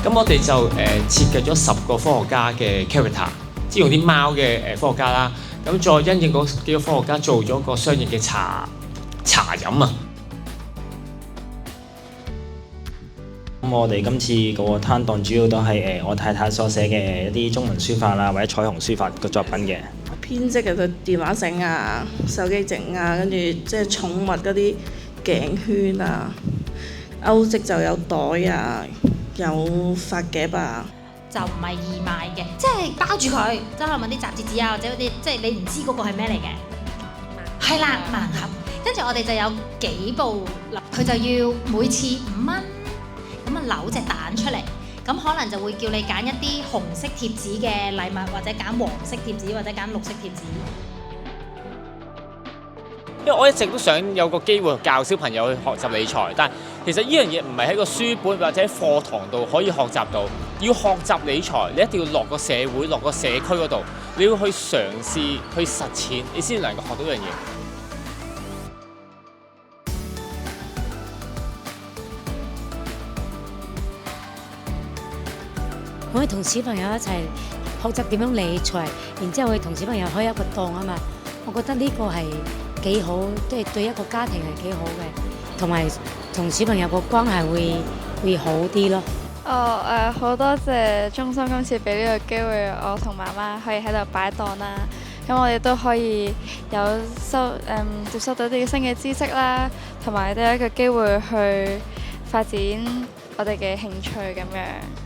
咁我哋就設計咗10個科學家嘅 character， 即係用啲貓嘅科學家啦。咁再因應嗰幾個科學家做咗個相應嘅茶飲啊。咁我哋今次嗰個攤檔主要都係我太太所寫嘅一啲中文書法啦，或者彩虹書法嘅作品嘅。編織嘅對電話繩啊、手機繩啊，跟住即係寵物嗰啲頸圈啊，歐織就有袋啊，有髮夾啊。就唔係易賣嘅，即係包住佢，即係可能揾啲雜誌紙啊，或者嗰啲即係你唔知嗰個係咩嚟嘅。係啦，盲盒。跟住我哋就有幾部，佢就要每次5蚊，咁啊扭隻蛋出嚟，咁可能就會叫你揀一啲紅色貼紙嘅禮物，或者揀黃色貼紙，或者揀綠色貼紙。因為我一直都想有個機會教小朋友去學習理財，但係其實呢樣嘢唔係喺個書本或者課堂度可以學習到。要學習理財，你一定要落個社會、落個社區嗰度，你要去嘗試、去實踐，你先能夠學到樣嘢。可以同小朋友一齊學習點樣理財，然之後去同小朋友開一個檔啊嘛，我覺得呢個係幾好，即係對一個家庭係幾好嘅，同埋同小朋友個關係會好啲咯。好多謝中心今次俾呢個機會，我同媽媽可以喺度擺檔啦。咁我哋都可以接收到啲新嘅知識啦，同埋都有一個機會去發展我哋嘅興趣咁樣。